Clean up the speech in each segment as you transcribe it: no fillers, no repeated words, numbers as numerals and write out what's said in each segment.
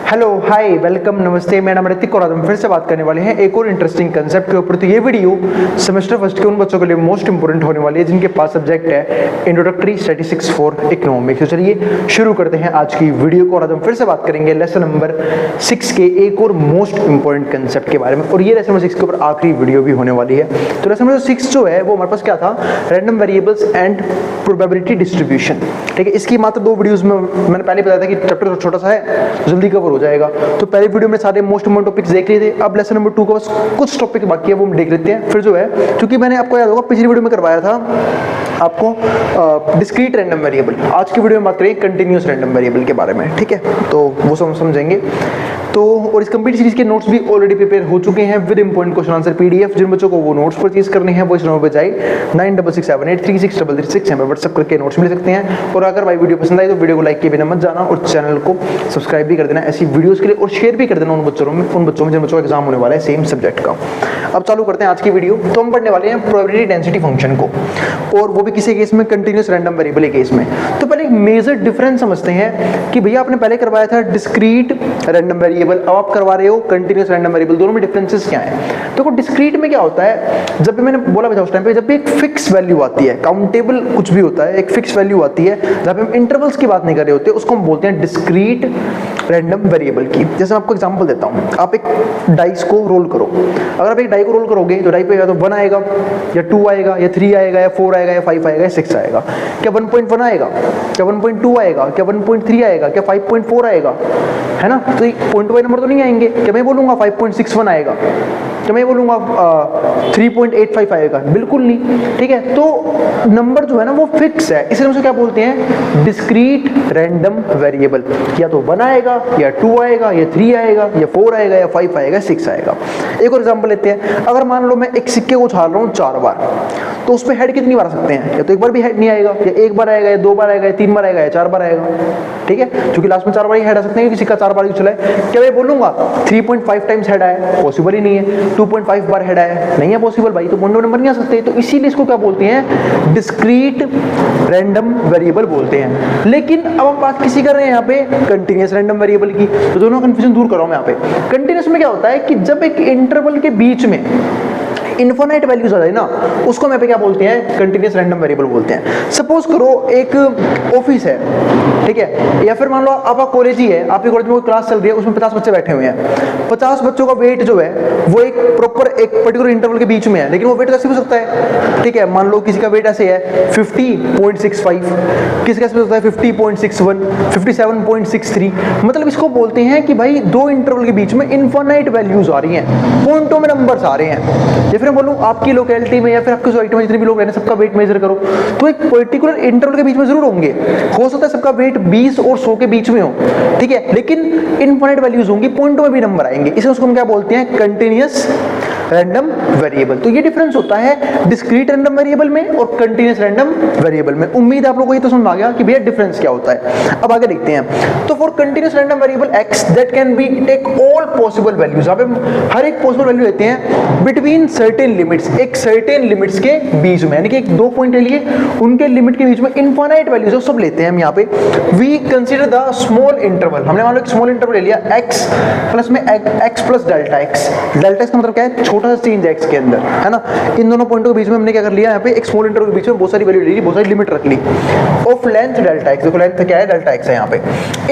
Hello hi welcome नमस्ते, मैं नाम ऋतिक और आज हम फिर से बात करने वाले हैं एक और इंटरेस्टिंग कंसेप्ट के ऊपर। तो ये वीडियो सेमेस्टर फर्स्ट के उन बच्चों के लिए मोस्ट इंपोर्टेंट होने वाली है जिनके पास सब्जेक्ट है इंट्रोडक्टरी स्टैटिस्टिक्स फॉर इकोनॉमिक्स। तो चलिए शुरू करते हैं आज की वीडियो को और आज हम फिर से बात करेंगे लेसन नंबर 6 के एक और मोस्ट इंपोर्टेंट कंसेप्ट के बारे में। और ये लेसन नंबर 6 के ऊपर आखिरी वीडियो भी होने वाली है। तो लेसन नंबर 6 जो है वो हमारे पास क्या था, random variables and probability distribution. ठीक है, इसकी मात्र 2 वीडियोस में मैंने पहले बताया था कि चैप्टर छोटा सा है, जल्दी कवर हो जाएगा। तो पहले वीडियो में सारे मोस्ट इंपोर्टेंट टॉपिक्स देख लिए थे। अब लेसन नंबर 2 का बस कुछ टॉपिक बाकी है, वो हम देख लेते हैं। फिर जो है, क्योंकि मैंने आपको याद होगा पिछली वीडियो में करवाया था आपको डिस्क्रीट रैंडम वेरिएबल, आज की वीडियो में बात करेंगे कंटिन्यूअस रैंडम वेरिएबल के बारे में। ठीक है, तो वो समझेंगे। तो और इस कंप्लीट सीरीज के नोट्स भी ऑलरेडी प्रिपेयर हो चुके हैं with important question answer PDF. जिन बच्चों को वो नोट्स परचेज करने हैं वो इस नंबर पर जाए 9667836336 हमें व्हाट्सएप करके नोट्स मिल सकते हैं। और अगर भाई वीडियो पसंद आई तो वीडियो को लाइक किए बिना मत जाना और चैनल को सब्सक्राइब भी कर देना ऐसी वीडियोस के लिए, और शेयर भी कर देना उन बच्चों में जिन बच्चों का एग्जाम होने वाला है सेम सब्जेक्ट का। अब चालू करते हैं आज की वीडियो। तो हम पढ़ने वाले हैं प्रोबेबिलिटी डेंसिटी फंक्शन को, और वो भी किसी केस में कंटिन्यूअस रैंडम वेरिएबल के केस में। तो पहले एक मेजर डिफरेंस समझते हैं कि भैया आपने पहले करवाया था डिस्क्रीट रैंडम वेरिएबल, अब आप करवा रहे हो कंटिन्यूअस रैंडम वेरिएबल। दोनों में डिफरेंसेस क्या है? देखो डिस्क्रीट में क्या होता है, जब भी मैंने बोला था उस टाइम पे, जब भी एक फिक्स वैल्यू आती है, काउंटेबल कुछ भी होता है, एक फिक्स वैल्यू आती है, जहां पे हम इंटरवल्स की बात नहीं कर रहे होते, उसको हम बोलते हैं डिस्क्रीट रैंडम वेरिएबल की। जैसे मैं आपको एग्जांपल देता हूं, आप एक डाइस को रोल करो। अगर आप एक डाई को रोल करोगे तो डाई पे या तो 1 आएगा या 2 आएगा या 3 आएगा या 4 आएगा या 5 आएगा या 6 आएगा। क्या 1.1 आएगा? क्या 1.2 आएगा? क्या 1.3 आएगा? क्या 5.4 आएगा? है ना? तो पॉइंट वाइज नंबर तो नहीं आएंगे। क्या मैं बोलूंगा 5.61 आएगा? क्या मैं बोलूंगा 3.85 आएगा? बिल्कुल नहीं। ठीक है, तो नंबर जो है ना वो फिक्स है, इसलिए उसे क्या बोलते हैं, डिस्क्रीट रैंडम वेरिएबल। या तो 1 आएगा या 2 आएगा या 3 आएगा या 4 आएगा या 5 आएगा 6 आएगा। एक और एग्जांपल लेते हैं। अगर मान लो मैं एक सिक्के को उछाल रहा हूँ 4 बार, तो उस पर हेड कितनी बार आ सकते हैं? या तो एक बार भी हेड नहीं आएगा, या 1 बार आएगा, या 2 बार आएगा, या 3 बार आएगा, या 4 बार आएगा। ठीक है, क्योंकि लास्ट में 4 बार ही हेड आ सकते हैं, किसी का 4 बार उछला है। क्या मैं बोलूंगा 3.5 टाइम्स हेड आया? पॉसिबल ही नहीं है। 2.5 बार हेड आया? नहीं है पॉसिबल भाई, तो पॉइंट नंबर नहीं आ सकते। तो इसीलिए इसको क्या बोलते हैं, डिस्क्रीट रैंडम वेरिएबल बोलते हैं। लेकिन अब हम बात किसी कर रहे हैं यहाँ पे कंटिन्यूअस रैंडम वेरिएबल की, तो दोनों कंफ्यूजन दूर कर रहा हूं मैं यहाँ पे। कंटिन्यूअस में क्या होता है कि जब एक इंटरवल के बीच में इनफाइनाइट वैल्यूज आ जाए ना, उसको मैं पे क्या बोलते हैं, कंटिन्यूअस रैंडम वेरिएबल बोलते हैं। सपोज करो एक ऑफिस है, ठीक है, या फिर मान लो आपका कॉलेज ही है, आपके कॉलेज में कोई क्लास चल रही है, उसमें 50 बच्चे बैठे हुए हैं। 50 बच्चों का वेट जो है वो एक प्रॉपर एक पर्टिकुलर इंटरवल के बीच में है, लेकिन वो वेट कैसे हो सकता है? ठीक है, मान लो किसी का वेट ऐसे है 50.65, किसी का हो सकता है 50.61, 57.63। मतलब इसको बोलते हैं कि भाई 2 इंटरवल के बीच में इनफाइनाइट वैल्यूज आ रही हैं, पॉइंटों में नंबर्स आ रहे हैं। या फिर बोलूं आपकी लोकेलिटी में या फिर आपके सोसाइटी में जितने भी लोग रहते हैं सबका वेट मेजर करो, तो एक पर्टिकुलर इंटरवल के बीच में जरूर होंगे। हो सकता है सबका वेट 20 और 100 के बीच में हो, ठीक है, लेकिन इनफाइनाइट वैल्यूज होंगी, पॉइंटों में भी नंबर आएंगे। इसलिए उसको हम क्या बोलते हैं, कंटिन्यूअस रैंडम वेरिएबल। तो ये डिफरेंस होता है डिस्क्रीट रैंडम वेरिएबल में और कंटिन्यूअस रैंडम वेरिएबल में। उम्मीद आप लोगों को ये तो समझ आ गया कि भैया डिफरेंस क्या होता है। अब आगे देखते हैं। तो for continuous random variable x that can be take all possible values, आप हर एक पॉसिबल वैल्यू लेते हैं बिटवीन सर्टेन लिमिट्स, एक सर्टेन लिमिट्स के बीच में, यानी कि एक 2 पॉइंट ले लिए, उनके लिमिट के बीच में इनफाइनाइट वैल्यूज है सब लेते हैं हम यहाँ पे। We consider the small interval, हमने मान लो एक स्मॉल इंटरवल ले लिया x प्लस में x plus delta x। Delta x का मतलब क्या है, छोटा सा चेंज है x के अंदर, है ना। इन दोनों पॉइंटों के बीच में हमने क्या कर लिया, यहाँ पे एक स्मॉल इंटरवल के बीच में बहुत सारी वैल्यू ले ली, बहुत सारी लिमिट रख ली। ऑफ लेंथ डेल्टा x, देखो लेंथ क्या है, डेल्टा x है यहाँ पे।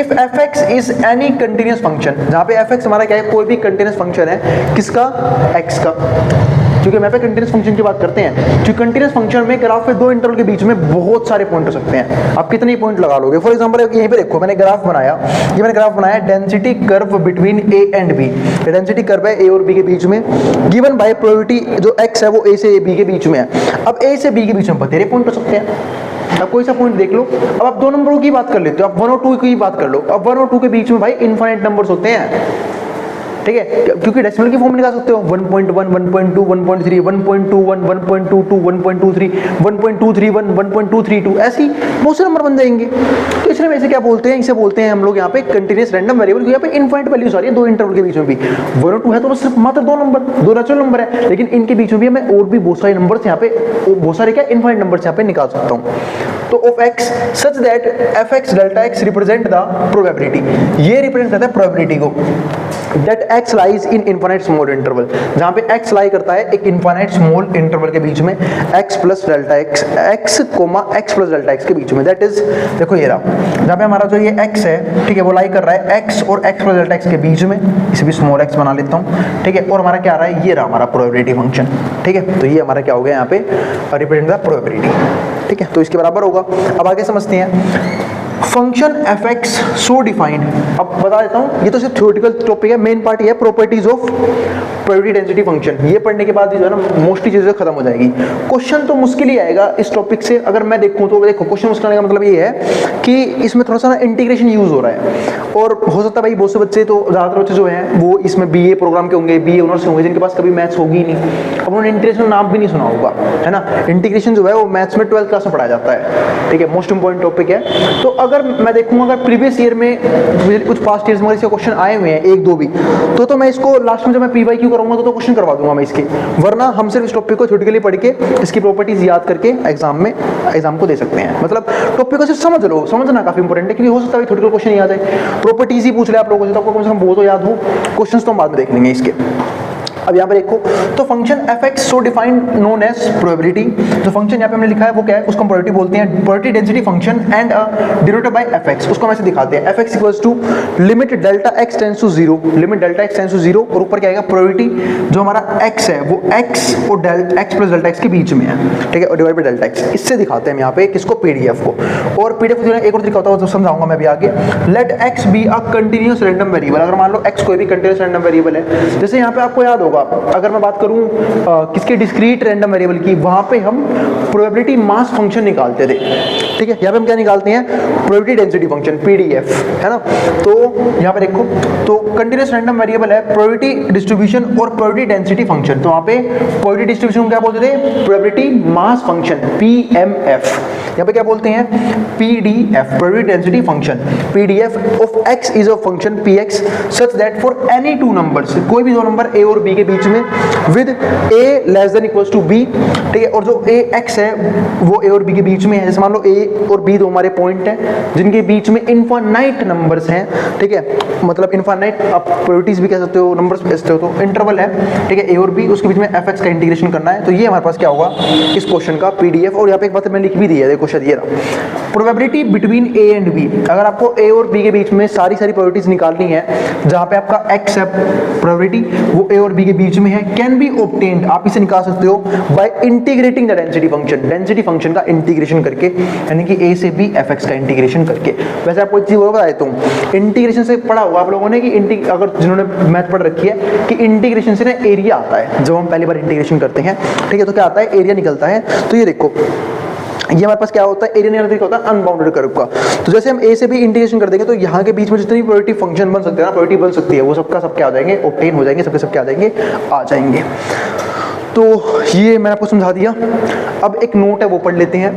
If fx is any continuous function, जहाँ पे fx हमारा क्या है, कोई भी कंटिन्यूअस फंक्शन है, किसका, x का, क्योंकि मैं पे कंटिन्यूअस फंक्शन की बात करते हैं। क्योंकि कंटिन्यूअस फंक्शन में ग्राफ पे 2 इंटरवल के बीच में बहुत सारे पॉइंट हो सकते हैं, आप कितने पॉइंट लगा लोगे। फॉर एग्जांपल यहीं पे देखो, मैंने ग्राफ बनाया, ये मैंने ग्राफ बनाया density curve between a and b। Density curve है a और b के बीच में, गिवन बाय प्रोबेबिलिटी जो x है वो a से b के बीच में है। अब a से b के बीच में बतेरे पॉइंट हो सकते हैं। अब कोई सा पॉइंट देख लो। अब आप 2 नंबरों की बात कर लेते हो, आप 1 और 2 की बात कर लो। अब 1 और 2 के बीच में भाई इनफाइनाइट नंबर्स होते हैं, ठीक है, क्योंकि डेसिमल की फॉर्म में निकाल सकते हो 1.1 1.2 1.3 1.21 1.22 1.23 1.231 1.232 ऐसी बहुत से नंबर बन जाएंगे। तो इसलिए वैसे क्या बोलते हैं, इसे बोलते हैं हम लोग यहाँ पे कंटिन्यूअस रैंडम वेरिएबल, यहाँ पे इनफाइनाइट वैल्यूज आ रही है दो इंटरवल के बीच में भी। 1 और 2 है तो सिर्फ मात्र दो नंबर, दो नेचुरल नंबर है, लेकिन इनके बीच में भी मैं और भी बहुत सारे नंबर्स यहाँ पे, बहुत सारे क्या इनफाइनाइट नंबर्स यहाँ पे निकाल सकता हूँ। तो of x such that fx delta x represent the probability, ये रिप्रेजेंट करता है प्रोबेबिलिटी को, that x lies in infinite small interval, जहां पे x लाई करता है एक इनफाइनाइट स्मॉल इंटरवल के बीच में x plus delta x, x plus delta x के बीच में, दैट इज देखो ये रहा, जहां पे हमारा जो ये x है, ठीक है, वो लाई कर रहा है x और x प्लस डेल्टा x के बीच में, इसे भी स्मॉल x बना लेता हूं, ठीक है, और हमारा क्या आ रहा है, ये रहा हमारा प्रोबेबिलिटी फंक्शन, ठीक है, तो ये हमारा क्या हो गया यहाँ पे रिप्रेजेंट द प्रोबेबिलिटी, ठीक है, तो इसके बराबर होगा। अब आगे समझते हैं फंक्शन fx सो डिफाइंड। अब बता देता हूं, ये तो सिर्फ थ्योरेटिकल टॉपिक है, मेन पार्ट ये है properties of probability density function. ये पढ़ने के बाद जो है ना मोस्टली चीजें खत्म हो जाएगी। क्वेश्चन तो मुश्किल ही आएगा इस टॉपिक से, अगर मैं देखूं तो देखो क्वेश्चन मुश्किल आने का मतलब ये है कि इसमें थोड़ा सा ना इंटीग्रेशन यूज हो रहा है, और हो सकता है भाई बहुत से बच्चे, तो ज्यादातर बच्चे जो हैं वो इसमें BA प्रोग्राम के होंगे, BA ऑनर्स के होंगे, जिनके पास कभी मैथ्स होगी ही नहीं, अब उन्होंने इंटीग्रेशन नाम भी नहीं सुना होगा, है ना। इंटीग्रेशन जो है वो मैथ्स में 12th क्लास में पढ़ाया जाता है, ठीक है, मोस्ट इंपॉर्टेंट टॉपिक है। तो अगर मैं देखूंगा अगर प्रीवियस ईयर में कुछ पास्ट ईयर्स में इसके क्वेश्चन आए हुए हैं एक दो भी, तो मैं इसको लास्ट में जब मैं PYQ करूंगा तो क्वेश्चन करवा दूंगा मैं इसके, वरना हम सिर्फ इस टॉपिक को थ्योरेटिकली पढ़ के इसकी प्रॉपर्टीज याद करके एग्जाम को दे सकते हैं। मतलब टॉपिक को सिर्फ समझ लो, समझना काफी इंपॉर्टेंट है, क्योंकि हो सकता है थ्योरेटिकल क्वेश्चन याद है, प्रॉपर्टीज ही पूछ ले आप लोगों से, तो आपको कम से कम वो तो याद हो, क्वेश्चंस तो हम बाद में देख लेंगे इसके। अब यहाँ पे देखो, तो फंक्शन fx सो डिफाइंड नोन एज प्रोबेबिलिटी, जो फंक्शन यहाँ पे हमने लिखा है वो क्या है, उसको हम प्रोबेबिलिटी बोलते हैं, probability density function and denoted by fx, उसको हम ऐसे दिखाते हैं, fx equals to limit delta x tends to 0, limit delta x tends to 0, और ऊपर क्या आएगा प्रोबेबिलिटी, जो हमारा x है वो x और x प्लस डेल्टा x के बीच में है, ठीक है, और डिवाइड बाय डेल्टा x, इससे दिखाते हैं हम यहाँ पे किसको, PDF को। और PDF जो है एक और तरीका होता है वो समझाऊंगा मैं भी आगे। Let x be a continuous random variable, अगर मान लो x कोई भी कंटिन्यूअस रैंडम वेरिएबल है, जैसे यहाँ पे आपको याद होगा, अगर मैं बात करूं किसके डिस्क्रीट रैंडम वेरिएबल की, वहां पे हम प्रोबेबिलिटी मास फंक्शन निकालते थे, ठीक है, यहाँ पे हम क्या निकालते हैं, प्रोबेबिलिटी डेंसिटी फंक्शन PDF, है ना। तो यहाँ पे देखो, तो कंटिन्यूअस रैंडम वेरिएबल है, प्रोबेबिलिटी डिस्ट्रीब्यूशन और प्रोबेबिलिटी डेंसिटी फंक्शन, तो वहां पे प्रोबेबिलिटी डिस्ट्रीब्यूशन क्या बोलते थे, प्रोबेबिलिटी मास फंक्शन PMF, यहाँ पे क्या बोलते हैं, PDF, probability density function, PDF of x is a function PX such that for any two numbers, कोई भी दो नंबर A और B के बीच में with a less than equals to b, ठीक है, और जो x है वो a और b के बीच में है, जैसे मान लो a और b दो हमारे पॉइंट हैं जिनके बीच में इनफाइनाइट नंबर्स हैं, ठीक है, मतलब इनफाइनाइट आप प्रोबेबिलिटीज भी कह सकते हो, नंबर्स भी कह सकते हो, तो इंटरवल है, ठीक है, a और b, उसके बीच में fx का इंटीग्रेशन करना है। तो ये हमारे पास क्या होगा इस क्वेश्चन का PDF, और यहाँ पे एक बात मैंने लिख भी दी है, देखो शायद ये रहा, probability between a and b, अगर आपको a और b के बीच में सारी प्रोबेबिलिटीज निकालनी है, जहां पे आपका x है प्रोबेबिलिटी वो a और b के बीच में है, कैन बी ऑब्टेन्ड, आप इसे निकाल सकते हो by integrating the density function, density function का इंटीग्रेशन करके, यानी कि a से b fx का इंटीग्रेशन करके। वैसे आपको एक चीज और बता देता हूं, इंटीग्रेशन से पढ़ा होगा आप लोगों ने कि अगर जिन्होंने मैथ पढ़ रखी है कि इंटीग्रेशन से ना एरिया आता है, जब हम पहली बार इंटीग्रेशन करते हैं, ठीक है, तो क्या आता है, एरिया निकलता है। तो ये देखो, ये हमारे पास क्या होता है, एरिया निकालने का तरीका होता है अनबाउंडेड कर्व का। तो जैसे हम a से b इंटीग्रेशन कर देंगे, तो यहाँ के बीच में जितनी प्रोबेबिलिटी फंक्शन बन सकते हैं ना, प्रोबेबिलिटी बन सकती है, वो सबका सब क्या आ जाएंगे, ऑब्टेन हो जाएंगे, सबके सब क्या आ जाएंगे, आ जाएंगे। तो ये मैंने आपको समझा दिया। अब एक नोट है वो पढ़ लेते हैं,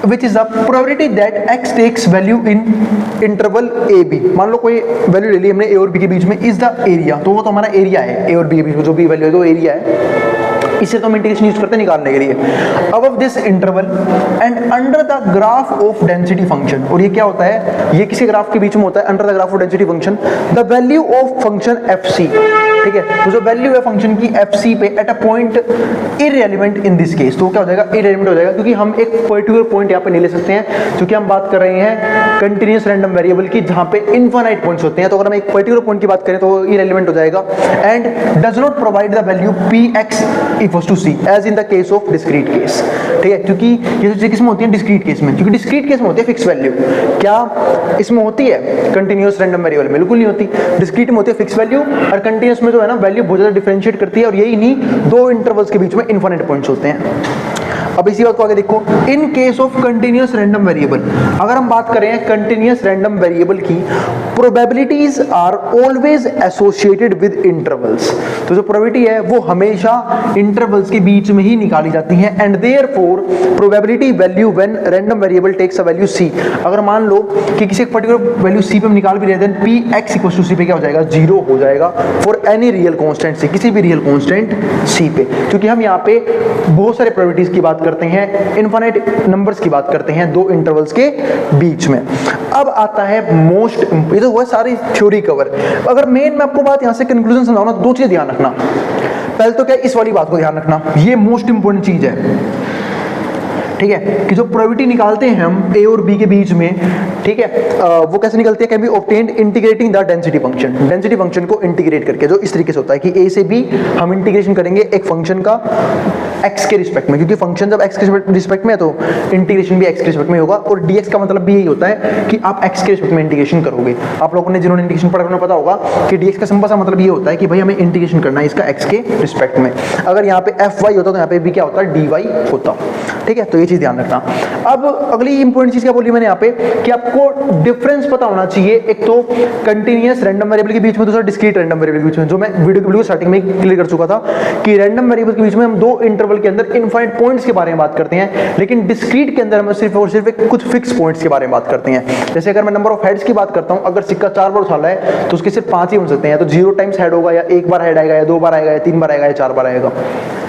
which is the probability that x takes value in interval a b, मान लो कोई वैल्यू ले ली हमने a और b के बीच में, is the area, तो वो तो हमारा एरिया है, a और b के बीच में जो भी वैल्यू है तो एरिया है, इसे तो हम इंटीग्रेशन यूज करते हैं निकालने के लिए। अब this interval and under the graph of density function, और ये क्या होता है, ये किसी ग्राफ के बीच में होता है, under the graph of density function, the value of function FC, ठीक है, तो जो वैल्यू है फंक्शन की FC पे at a point irrelevant in this case, तो क्या हो जाएगा, इररिलेवेंट हो जाएगा, क्योंकि हम एक पर्टिकुलर पॉइंट यहाँ पे नहीं ले सकते हैं, क्योंकि हम बात कर रहे हैं कंटिन्यूअस रैंडम वेरिएबल की, जहां पे इनफाइनाइट पॉइंट्स होते हैं, तो अगर हम एक पर्टिकुलर पॉइंट की बात करें तो इररिलेवेंट हो जाएगा, and does not provide the value PX equals to C as in the case of discrete case, ठीक है, क्योंकि ये चीजें किसमें होती है, डिस्क्रीट केस में, क्योंकि डिस्क्रीट केस में होती है फिक्स वैल्यू, क्या इसमें होती है कंटिन्यूअस रैंडम वेरिएबल में, बिल्कुल नहीं होती, डिस्क्रीट में होती है फिक्स वैल्यू, और कंटिन्यूअस में जो है ना वैल्यू बहुत ज्यादा डिफरेंशिएट करती है, और यही नहीं दो इंटरवल्स के बीच में इनफाइनाइट पॉइंट्स होते हैं। अब इसी बात को आगे देखो, in case of continuous random variable, अगर हम बात करें कंटिन्यूअस रैंडम वेरिएबल की, probabilities are always associated with intervals. तो जो प्रोबेबिलिटी है वो हमेशा इंटरवल्स के बीच में ही निकाली जाती है, and therefore probability value when random variable takes a value c, अगर मान लो कि किसी एक पर्टिकुलर वैल्यू c पे हम निकाल भी रहे हैं, then px equal to c पे क्या हो जाएगा, 0 हो जाएगा for any real constant c, किसी भी रियल कांस्टेंट c पे, क्योंकि हम यहाँ पे बहुत सारे प्रोबेबिलिटीज की बात करते हैं, इनफाइनाइट नंबर्स की बात करते हैं दो इंटरवल्स के बीच में। अब आता है मोस्ट, ये तो हुआ सारी थ्योरी कवर। अगर मेन मैं आपको बात यहाँ से कंक्लूजन समझाऊं ना, दो चीजें ध्यान रखना। पहले तो क्या, इस वाली बात को ध्यान रखना, ये मोस्ट इंपोर्टेंट चीज है, ठीक है, कि जो प्रोबेबिलिटी निकालते हैं हम ए और बी के बीच में, ठीक है, वो कैसे निकलती है, can be obtained integrating the density function, density function को इंटीग्रेट करके, जो इस तरीके से होता है कि ए से बी हम इंटीग्रेशन करेंगे एक फंक्शन का एक्स के रिस्पेक्ट में, क्योंकि फंक्शन जब एक्स के रिस्पेक्ट में है तो इंटीग्रेशन भी एक्स के रिस्पेक्ट में होगा, और डीएक्स का मतलब भी यही होता है कि आप एक्स के रिस्पेक्ट में इंटीग्रेशन करोगे। आप लोगों ने जिन्होंने इंटीग्रेशन पढ़ा उन्हें पता होगा कि डीएक्स का सिंपल सा मतलब ये होता है कि भाई हमें इंटीग्रेशन करना है इसका एक्स के रिस्पेक्ट में। अगर यहाँ पे एफ वाई होता तो यहाँ पे भी क्या होता है, डी वाई होता, ठीक है, तो ये चीज ध्यान रखना। अब अगली इंपॉर्टेंट चीज क्या बोली मैंने यहाँ पे, कि आपको डिफरेंस पता होना चाहिए, एक तो कंटिन्यूअस रैंडम वेरिएबल के बीच में, दूसरा डिस्क्रीट रैंडम वेरिएबल के बीच में, जो मैं वीडियो के स्टार्टिंग में क्लियर कर चुका था कि रैंडम वेरिएबल के बीच में हम दो इंटरवल के अंदर इनफाइनाइट पॉइंट्स के बारे में बात करते हैं, लेकिन डिस्क्रीट के अंदर हम सिर्फ और सिर्फ कुछ फिक्स पॉइंट्स के बारे में बात करते हैं। जैसे अगर मैं नंबर ऑफ हेड्स की बात करता हूं, अगर सिक्का 4 बार उछाला है तो उसके सिर्फ 5 ही बन सकते हैं, तो 0 टाइम्स हेड होगा, या एक बार हेड आएगा, या 2 बार आएगा, या 3 बार आएगा, या 4 बार आएगा,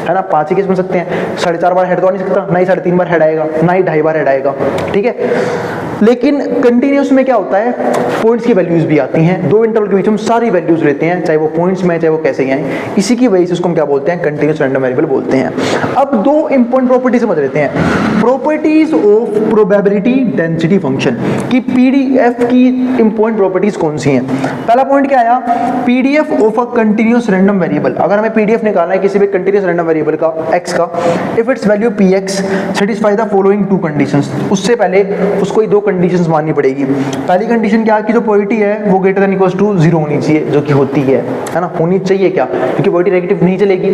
है ना, 5 ही केस बन सकते हैं। 4.5 बार हेड तो आ नहीं सकता, ना ही 3.5 बार हेड आएगा, ना ही 2.5 बार हेड आएगा, ठीक है। लेकिन कंटिन्यूअस में क्या होता है, पॉइंट्स की वैल्यूज भी आती हैं, दो इंटरवल के बीच हम सारी वैल्यूज लेते हैं, चाहे वो पॉइंट्स में चाहे वो कैसे ही आए, इसी की वजह से उसको हम क्या बोलते हैं, कंटिन्यूअस रैंडम वेरिएबल बोलते हैं। अब दो इंपॉर्टेंट प्रॉपर्टी समझ लेते हैं, properties of probability density function की पीडीएफ की इंपॉर्टेंट प्रॉपर्टीज कौन सी हैं। पहला पॉइंट क्या आया, PDF of a continuous random variable, अगर हमें पीडीएफ निकालना है किसी भी कंटिन्यूअस रैंडम वेरिएबल का एक्स का, if it's value px satisfy the following to conditions, उससे पहले उसको ही दो कंडीशंस माननी पड़ेगी। पहली कंडीशन क्या है कि जो प्रोबेबिलिटी है वो ग्रेटर देन इक्वल्स टू 0 होनी चाहिए, जो कि होती है ना, होनी चाहिए क्या, क्योंकि प्रोबेबिलिटी नेगेटिव नहीं चलेगी,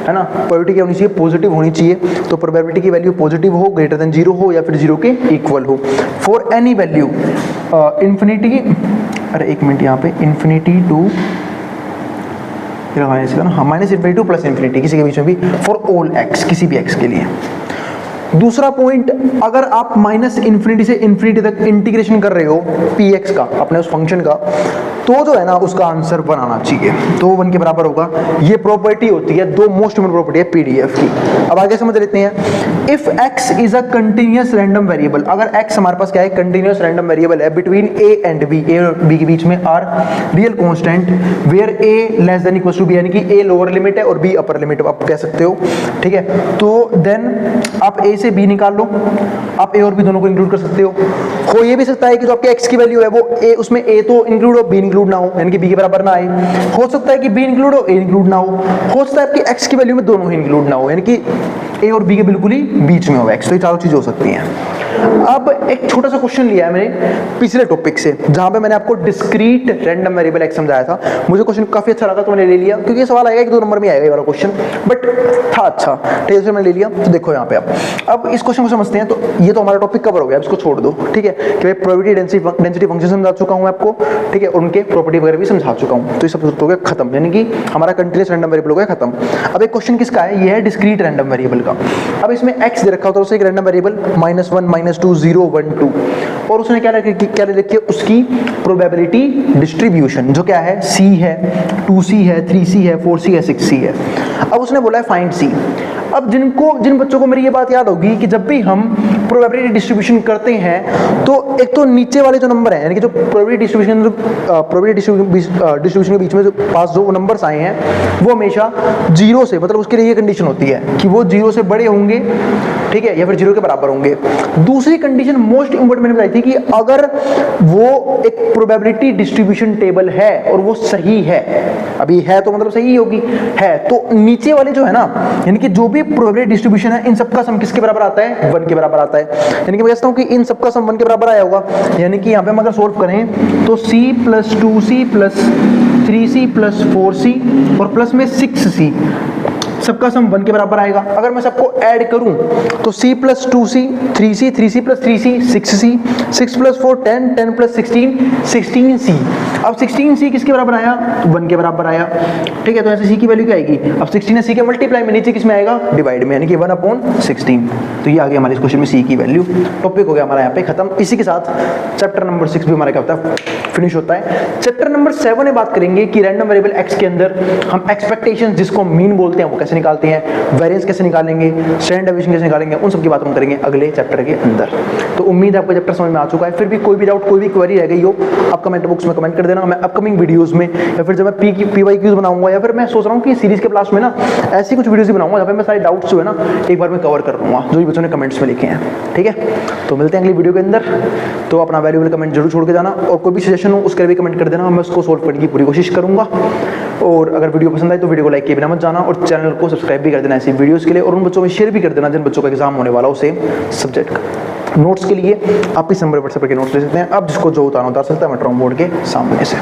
है ना, प्रोबेबिलिटी क्या होनी चाहिए, पॉजिटिव होनी चाहिए, तो प्रोबेबिलिटी की वैल्यू पॉजिटिव हो, ग्रेटर देन 0 हो, या फिर 0 के इक्वल हो। फॉर एनी वैल्यू इन्फिनिटी, अरे एक मिनट, यहाँ पे infinity to minus infinity to plus infinity, किसी के बीच में भी, फॉर ऑल एक्स, किसी भी एक्स के लिए। दूसरा पॉइंट, अगर आप माइनस इन्फिनिटी से इन्फिनिटी तक इंटीग्रेशन कर रहे हो px का, अपने उस फंक्शन का, तो जो है ना उसका आंसर 1 आना चाहिए, तो 1 के बराबर होगा। ये प्रॉपर्टी होती है, दो मोस्ट इंपोर्टेंट प्रॉपर्टी है पीडीएफ की। अब आगे समझ लेते हैं, if x is a continuous random variable, अगर x हमारे पास क्या है, कंटिन्यूअस रैंडम वेरिएबल है, between a and b, a और b के बीच में are real constant, where a less than equal to b, यानी कि a लोअर लिमिट है और b अपर लिमिट आप कह सकते हो, ठीक है, तो देन आप a से b निकाल लो, आप a और b दोनों को इंक्लूड कर सकते हो ये भी सकता है कि जो आपके x की वैल्यू है वो a, उसमें a तो इंक्लूड हो, b इंक्लूड ना हो, यानी कि b के बराबर ना आए, हो सकता है कि b इंक्लूड हो, a इंक्लूड ना हो सकता है आपकी x की वैल्यू में दोनों ही इंक्लूड ना हो, यानी कि a और b के बिल्कुल ही बीच में हो x, तो ये चारों चीजें हो सकती हैं। अब एक छोटा सा क्वेश्चन लिया है मैंने पिछले टॉपिक से, जहां पे मैंने आपको डिस्क्रीट रैंडम वेरिएबल एक्स समझाया था, मुझे क्वेश्चन काफी अच्छा लगा तो मैंने ले लिया, क्योंकि ये सवाल आएगा 1-2 नंबर में आएगा ये वाला क्वेश्चन, बट था अच्छा, ठीक है, मैंने ले लिया। तो देखो यहाँ पे आप अब इस क्वेश्चन को समझते हैं, तो ये तो हमारा टॉपिक कवर हो गया, इसको छोड़ दो, ठीक है, कि भाई प्रोबेबिलिटी डेंसिटी फंक्शन समझा चुका हूं आपको, ठीक है, उनके प्रॉपर्टी वगैरह भी समझा चुका हूं, तो ये सब हो गया खत्म, यानी कि हमारा कंटीन्यूअस रैंडम वेरिएबल हो गया खत्म। अब एक क्वेश्चन किसका है, ये है डिस्क्रीट रैंडम वेरिएबल का। अब इसमें एक्स दे रखा होता है, उससे एक रैंडम वेरिएबल -1 -2 0 1 2, और उसने क्या लिखी है, उसकी प्रोबेबिलिटी डिस्ट्रीब्यूशन, जो क्या है, c है, 2c है, 3c है, 4c है, 6c है। अब उसने बोला है फाइंड c। अब जिन बच्चों को मेरी ये बात याद होगी कि जब भी हम प्रोबेबिलिटी डिस्ट्रीब्यूशन करते हैं, तो एक तो नीचे वाले जो नंबर हैं, यानी कि जो प्रोबेबिलिटी डिस्ट्रीब्यूशन के बीच में जो पास जो नंबर्स आए हैं, वो हमेशा 0 से, मतलब उसके लिए ये कंडीशन होती है कि वो 0 से बड़े होंगे, ठीक है, या फिर 0 के बराबर होंगे। दूसरी कंडीशन मोस्ट इंपोर्टेंट मैंने बताई थी कि अगर वो एक प्रोबेबिलिटी डिस्ट्रीब्यूशन टेबल है और वो सही है, अभी है तो मतलब सही होगी, है तो नीचे वाले जो है ना, यानी कि जो भी प्रोबेबिलिटी डिस्ट्रीब्यूशन है, इन सबका सम किसके बराबर आता है, 1 के बराबर आता है। यानी कि मैं कहता हूं कि इन सबका सम 1 के बराबर आया होगा, यानी कि यहां पे हम अगर सोल्व करें तो c + 2c + 3c + 4c और प्लस में 6c सबका सम 1 के बराबर आएगा। अगर मैं सबको ऐड करूं तो c plus 2c 3c 3c plus 3c 6c 6 plus 4 10 10 plus 16 16c। अब 16c किसके बराबर आया? 1 के बराबर आया। ठीक है, तो ऐसे c की वैल्यू क्या आएगी? अब 16 है c के मल्टीप्लाई में, नीचे किस में आएगा? डिवाइड में, यानी कि 1/16। तो ये आ गया हमारे इस क्वेश्चन में c की वैल्यू। टॉपिक हो गया हमारा यहाँ पे खत्म। इसी के साथ चैप्टर नंबर 6 भी हमारा क्या होता है? फिनिश होता है। चैप्टर नंबर 7 में बात करेंगे कि रैंडम वेरिएबल x के अंदर हम एक्सपेक्टेशंस जिसको मीन बोलते हैं वो कैसे निकालते हैं, वेरिएंस कैसे निकालेंगे, स्टैंडर्ड डेविएशन कैसे निकालेंगे, उन सब की बात हम करेंगे अगले चैप्टर के अंदर। तो उम्मीद है आपको चैप्टर समझ में आ चुका है। फिर भी कोई भी डाउट, कोई भी क्वेरी रह गई हो, आप कमेंट बॉक्स में कमेंट कर देना। मैं अपकमिंग वीडियोस में या फिर जब मैं PYQs बनाऊंगा, या फिर मैं सोच रहा हूँ कि सीरीज के क्लास में ना ऐसी कुछ वीडियोस भी बनाऊंगा जहाँ पे मैं सारे डाउट्स जो है ना एक बार में कवर कर लूंगा, जो भी बच्चों ने कमेंट्स में लिखे हैं। ठीक है, तो मिलते हैं अगली वीडियो के अंदर। तो अपना वैल्यूएबल कमेंट जरूर छोड़ के जाना, और कोई भी सजेशन हो उसके भी कमेंट कर देना, मैं उसको सोल्व करने की पूरी कोशिश करूंगा। और अगर वीडियो पसंद आए तो वीडियो को लाइक किए बिना मत जाना, और चैनल को सब्सक्राइब भी कर देना ऐसी वीडियोस के लिए, और उन बच्चों में शेयर भी कर देना जिन बच्चों का एग्जाम होने वाला हो सेम सब्जेक्ट का। नोट्स के लिए आप इस नंबर व्हाट्सएप के नोट्स ले सकते हैं। अब जिसको जो उतारना उतार सकता है, मैं ट्रॉम बोर्ड के सामने से।